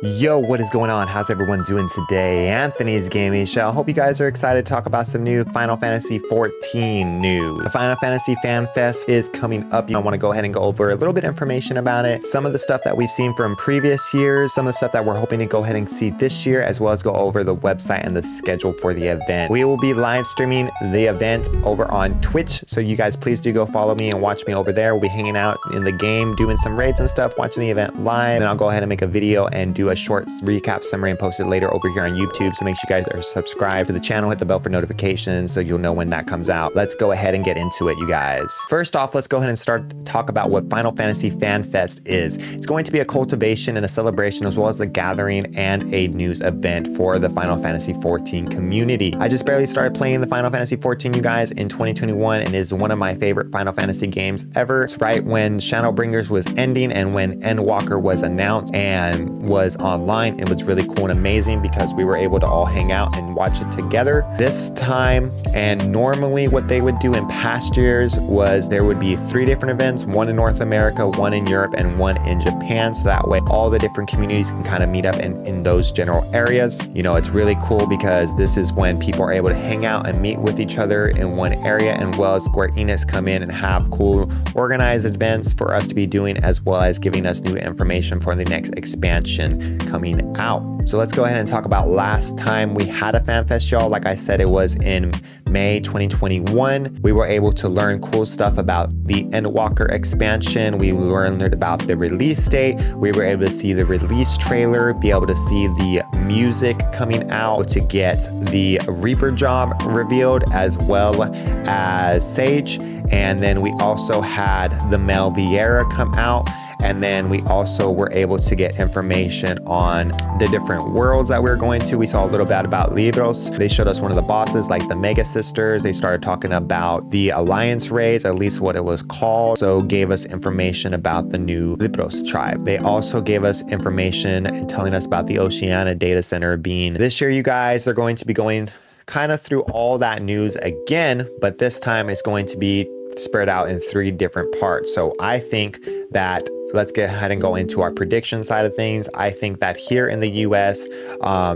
Yo, what is going on? How's everyone doing today? Anthony's Gaming Shell. Hope you guys are excited to talk about some new Final Fantasy XIV news. The Final Fantasy Fan Fest is coming up. I want to go ahead and go over a little bit of information about it. Some of the stuff that we've seen from previous years, some of the stuff that we're hoping to go ahead and see this year, as well as go over the website and the schedule for the event. We will be live streaming the event over on Twitch, so you guys please do go follow me and watch me over there. We'll be hanging out in the game, doing some raids and stuff, watching the event live. Then I'll go ahead and make a video and do a short recap summary and post it later over here on YouTube. So make sure you guys are subscribed to the channel, hit the bell for notifications so you'll know when that comes out. Let's go ahead and get into it, you guys. First off, let's go ahead and start to talk about what Final Fantasy Fan Fest is. It's going to be a cultivation and a celebration, as well as a gathering and a news event for the Final Fantasy XIV community. I just barely started playing the Final Fantasy XIV, you guys, in 2021, and is one of my favorite Final Fantasy games ever. It's right when Shadowbringers was ending and when Endwalker was announced and was online. It was really cool and amazing because we were able to all hang out and watch it together this time. And normally what they would do in past years was there would be 3 different events, one in North America, one in Europe, and one in Japan. So that way all the different communities can kind of meet up in those general areas. You know, it's really cool because this is when people are able to hang out and meet with each other in one area, and well as Square Enix come in and have cool organized events for us to be doing, as well as giving us new information for the next expansion coming out. So let's go ahead and talk about last time we had a Fan Fest, y'all. Like I said, it was in May 2021. We were able to learn cool stuff about the Endwalker expansion. We learned about the release date. We were able to see the release trailer, be able to see the music coming out, to get the Reaper job revealed, as well as Sage. And then we also had the Mel Vieira come out. And then we also were able to get information on the different worlds that we were going to. We saw a little bit about Libros. They showed us one of the bosses, like the Mega Sisters. They started talking about the Alliance raids, at least what it was called. So gave us information about the new Libros tribe. They also gave us information telling us about the Oceania data center being this year, you guys. They're going to be going kind of through all that news again, but this time it's going to be spread out in 3 different parts. So I think that let's get ahead and go into our prediction side of things. I think that here in the US,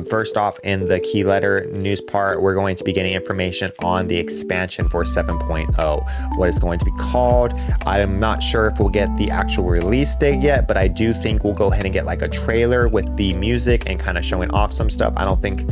first off, in the key letter news part, we're going to be getting information on the expansion for 7.0, what it's going to be called. I'm not sure if we'll get the actual release date yet, but I do think we'll go ahead and get like a trailer with the music and kind of showing off some stuff. I don't think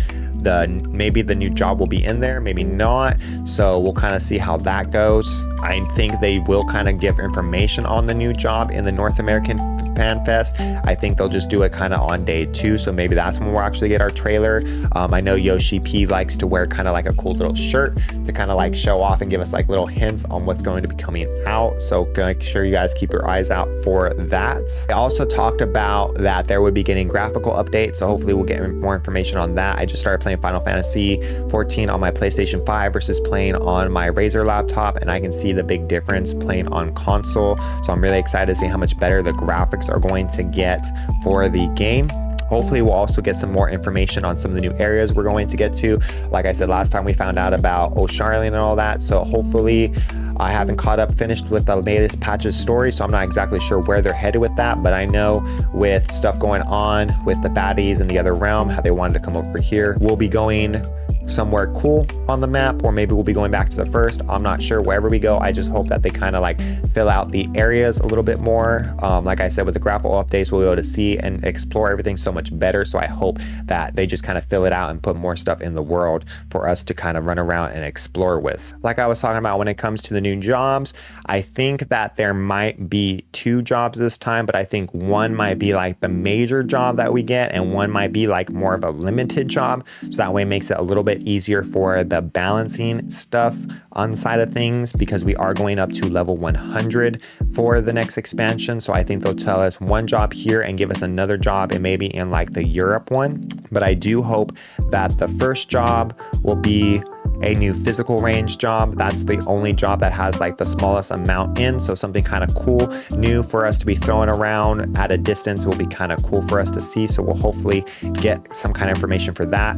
maybe the new job will be in there, maybe not. So we'll kind of see how that goes. I think they will kind of give information on the new job in the North American Fan Fest. I think they'll just do it kind of on day 2. So maybe that's when we'll actually get our trailer. I know Yoshi P likes to wear kind of like a cool little shirt to kind of like show off and give us like little hints on what's going to be coming out. So make sure you guys keep your eyes out for that. I also talked about that there would be getting graphical updates. So hopefully we'll get more information on that. I just started playing Final Fantasy XIV on my PlayStation 5 versus playing on my Razer laptop, and I can see the big difference playing on console. So I'm really excited to see how much better the graphics are going to get for the game. Hopefully we'll also get some more information on some of the new areas we're going to get to. Like I said, last time we found out about O'Sharlene and all that. So hopefully I haven't finished with the latest patch's story, so I'm not exactly sure where they're headed with that, but I know with stuff going on with the baddies in the other realm, how they wanted to come over here. We'll be going somewhere cool on the map, or maybe we'll be going back to the first. I'm not sure. Wherever we go, I just hope that they kind of like fill out the areas a little bit more. Like I said, with the graphical updates, we'll be able to see and explore everything so much better. So I hope that they just kind of fill it out and put more stuff in the world for us to kind of run around and explore with. Like I was talking about, when it comes to the new jobs, I think that there might be 2 jobs this time, but I think one might be like the major job that we get, and one might be like more of a limited job. So that way it makes it a little bit easier for the balancing stuff on side of things, because we are going up to level 100 for the next expansion. So I think they'll tell us one job here and give us another job, and maybe in like the Europe one. But I do hope that the first job will be a new physical range job. That's the only job that has like the smallest amount in, so something kind of cool, new for us to be throwing around at a distance will be kind of cool for us to see. So we'll hopefully get some kind of information for that.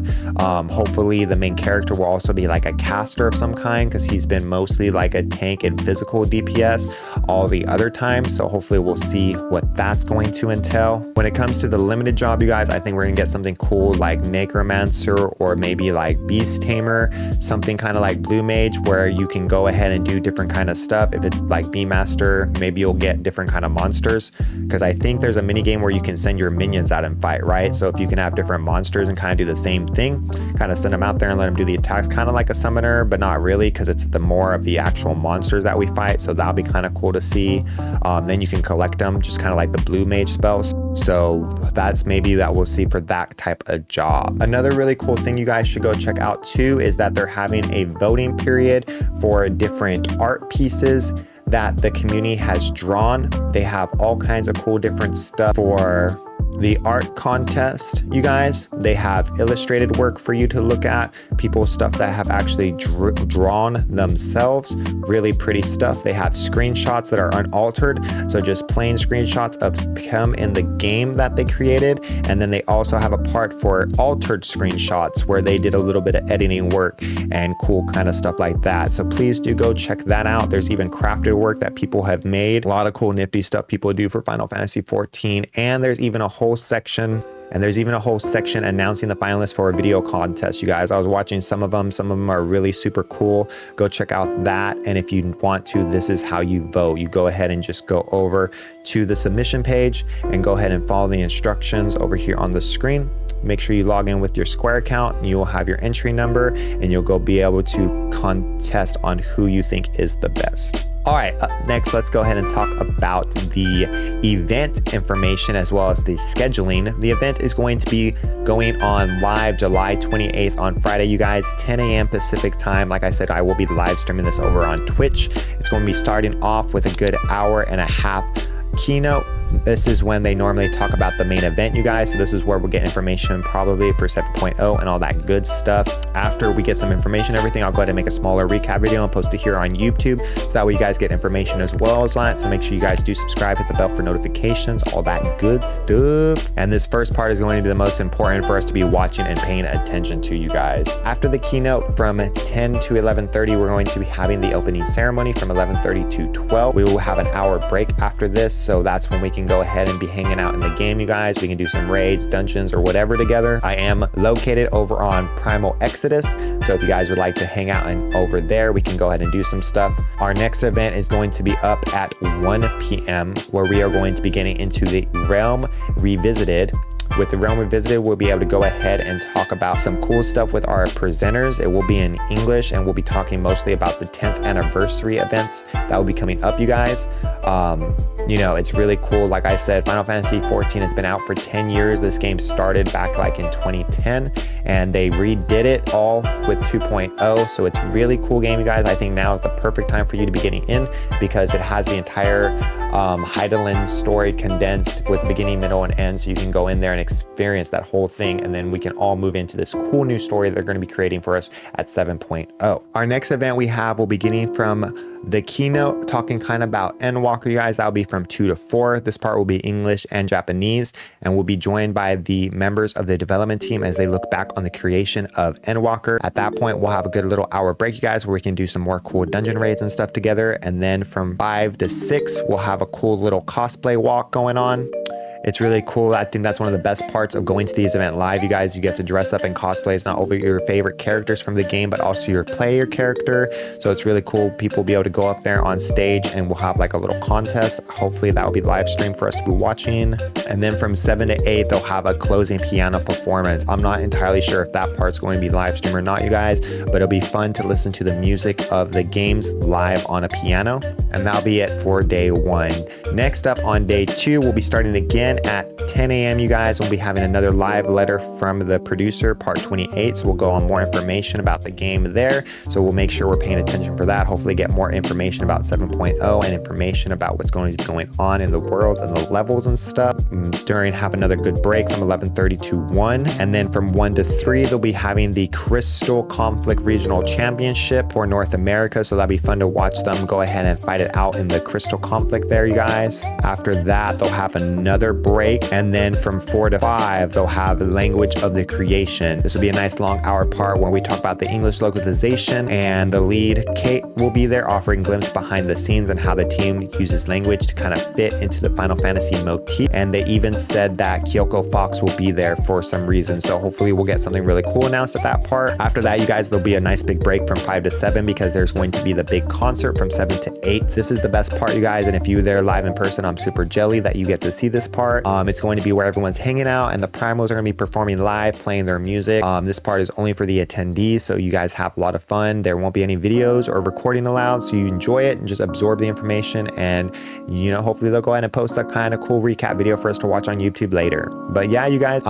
Hopefully the main character will also be like a caster of some kind, because he's been mostly like a tank and physical DPS all the other times. So hopefully we'll see what that's going to entail. When it comes to the limited job, you guys, I think we're gonna get something cool like Necromancer, or maybe like Beast Tamer, something kind of like Blue Mage, where you can go ahead and do different kind of stuff. If it's like Beastmaster, maybe you'll get different kind of monsters, because I think there's a mini game where you can send your minions out and fight, right? So if you can have different monsters and kind of do the same thing, kind of send them out there and let them do the attacks, kind of like a summoner, but not really, because it's the more of the actual monsters that we fight. So that'll be kind of cool to see. Then you can collect them, just kind of like the Blue Mage spells. So that's maybe that we'll see for that type of job. Another really cool thing you guys should go check out too is that they're having a voting period for different art pieces that the community has drawn. They have all kinds of cool different stuff for the art contest, you guys. They have illustrated work for you to look at, people's stuff that have actually drawn themselves, really pretty stuff. They have screenshots that are unaltered, so just plain screenshots of them in the game that they created. And then they also have a part for altered screenshots where they did a little bit of editing work and cool kind of stuff like that. So please do go check that out. There's even crafted work that people have made, a lot of cool nifty stuff people do for Final Fantasy XIV. And there's even a whole section announcing the finalists for a video contest, you guys. I was watching some of them are really super cool. Go check out that. And if you want to, this is how you vote. You go ahead and just go over to the submission page and go ahead and follow the instructions over here on the screen. Make sure you log in with your Square account, and you will have your entry number, and you'll go be able to contest on who you think is the best. All right, up next, let's go ahead and talk about the event information as well as the scheduling. The event is going to be going on live July 28th on Friday, you guys, 10 a.m. Pacific time. Like I said, I will be live streaming this over on Twitch. It's going to be starting off with a good hour and a half keynote. This is when they normally talk about the main event, you guys. So this is where we'll get information probably for 7.0 and all that good stuff. After we get some information, everything, I'll go ahead and make a smaller recap video and post it here on YouTube. So that way you guys get information as well as that. So make sure you guys do subscribe, hit the bell for notifications, all that good stuff. And this first part is going to be the most important for us to be watching and paying attention to, you guys. After the keynote from 10 to 11:30, we're going to be having the opening ceremony from 11:30 to 12. We will have an hour break after this. So that's when we can go ahead and be hanging out in the game, you guys. We can do some raids, dungeons, or whatever together. I am located over on Primal Exodus, so if you guys would like to hang out and over there, we can go ahead and do some stuff. Our next event is going to be up at 1 p.m. where we are going to be getting into the Realm Revisited. With the Realm Revisited, we'll be able to go ahead and talk about some cool stuff with our presenters. It will be in English, and we'll be talking mostly about the 10th anniversary events that will be coming up, you guys. You know, it's really cool. Like I said, Final Fantasy XIV has been out for 10 years. This game started back like in 2010, and they redid it all with 2.0. So it's a really cool game, you guys. I think now is the perfect time for you to be getting in, because it has the entire Heidelin story condensed with beginning, middle, and end. So you can go in there and experience that whole thing, and then we can all move into this cool new story they're going to be creating for us at 7.0. Our next event we have will be beginning from the keynote, talking kind of about Endwalker, you guys. That'll be from 2 to 4. This part will be English and Japanese, and we'll be joined by the members of the development team as they look back on the creation of Endwalker. At that point, we'll have a good little hour break, you guys, where we can do some more cool dungeon raids and stuff together. And then from 5 to 6, we'll have a cool little cosplay walk going on. It's really cool. I think that's one of the best parts of going to these events live, you guys. You get to dress up in cosplays, not only your favorite characters from the game, but also your player character. So it's really cool. People will be able to go up there on stage, and we'll have like a little contest. Hopefully that will be live streamed for us to be watching. And then from 7 to 8, they'll have a closing piano performance. I'm not entirely sure if that part's going to be live streamed or not, you guys, but it'll be fun to listen to the music of the games live on a piano. And that'll be it for day 1. Next up on day 2, we'll be starting again again at 10 a.m. you guys. We'll be having another live letter from the producer, part 28. So we'll go on more information about the game there. So we'll make sure we're paying attention for that. Hopefully get more information about 7.0 and information about what's going to be going on in the worlds and the levels and stuff. Have another good break from 11:30 to 1. And then from 1 to 3, they'll be having the Crystal Conflict Regional Championship for North America. So that'll be fun to watch them go ahead and fight it out in the Crystal Conflict there, you guys. After that, they'll have another break. And then from 4 to 5, they'll have Language of the Creation. This will be a nice long hour part where we talk about the English localization, and the lead, Kate, will be there offering glimpse behind the scenes and how the team uses language to kind of fit into the Final Fantasy motif. And they even said that Kyoko Fox will be there for some reason. So hopefully we'll get something really cool announced at that part. After that, you guys, there'll be a nice big break from 5 to 7 because there's going to be the big concert from 7 to 8. This is the best part, you guys. And if you're there live in person, I'm super jelly that you get to see this part. It's going to be where everyone's hanging out and the Primals are going to be performing live, playing their music. This part is only for the attendees, so you guys have a lot of fun. There won't be any videos or recording allowed, so you enjoy it and just absorb the information. And you know, hopefully they'll go ahead and post a kind of cool recap video for us to watch on YouTube later. But yeah, you guys,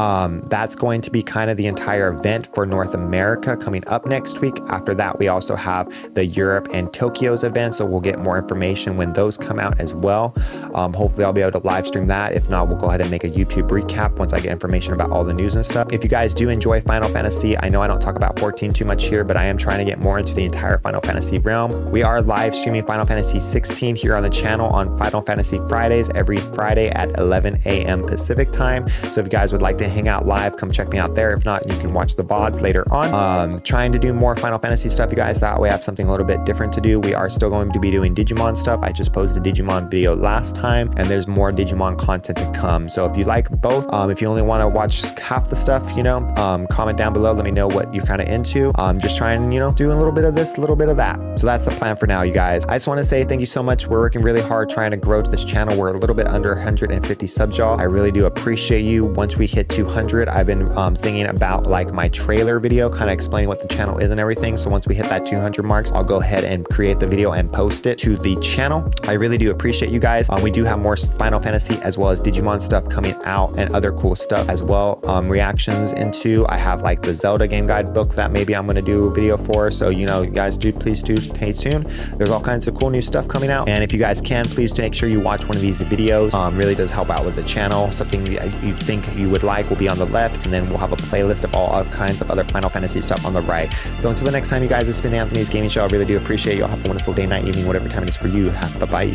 that's going to be kind of the entire event for North America coming up next week. After that, we also have the Europe and Tokyo's event, so we'll get more information when those come out as well. Hopefully I'll be able to live stream that. If not, we'll go ahead and make a YouTube recap once I get information about all the news and stuff. If you guys do enjoy Final Fantasy, I know I don't talk about 14 too much here, but I am trying to get more into the entire Final Fantasy realm. We are live streaming Final Fantasy 16 here on the channel on Final Fantasy Fridays every Friday at 11 a.m. Pacific time. So if you guys would like to hang out live, come check me out there. If not, you can watch the VODs later on. Trying to do more Final Fantasy stuff, you guys. That way I have something a little bit different to do. We are still going to be doing Digimon stuff. I just posted a Digimon video last time, and there's more Digimon content to come. So if you like both, if you only want to watch half the stuff, you know, comment down below. Let me know what you're kind of into. Just trying, you know, do a little bit of this, a little bit of that. So that's the plan for now, you guys. I just want to say thank you so much. We're working really hard trying to grow to this channel. We're a little bit under 150 subs, y'all. I really do appreciate you. Once we hit 200, I've been thinking about like my trailer video, kind of explaining what the channel is and everything. So once we hit that 200 marks, I'll go ahead and create the video and post it to the channel. I really do appreciate you guys. We do have more Final Fantasy as well as Digimon stuff coming out and other cool stuff as well. Reactions into, I have like the Zelda game guide book that maybe I'm going to do a video for. So, you know, you guys please do stay tuned. There's all kinds of cool new stuff coming out. And if you guys can, please make sure you watch one of these videos. Really does help out with the channel. Something you think you would like will be on the left, and then we'll have a playlist of all kinds of other Final Fantasy stuff on the right. So until the next time, you guys, it's been Anthony's Gaming Show. I really do appreciate you all. Have a wonderful day, night, evening, whatever time it is for you. Bye-bye.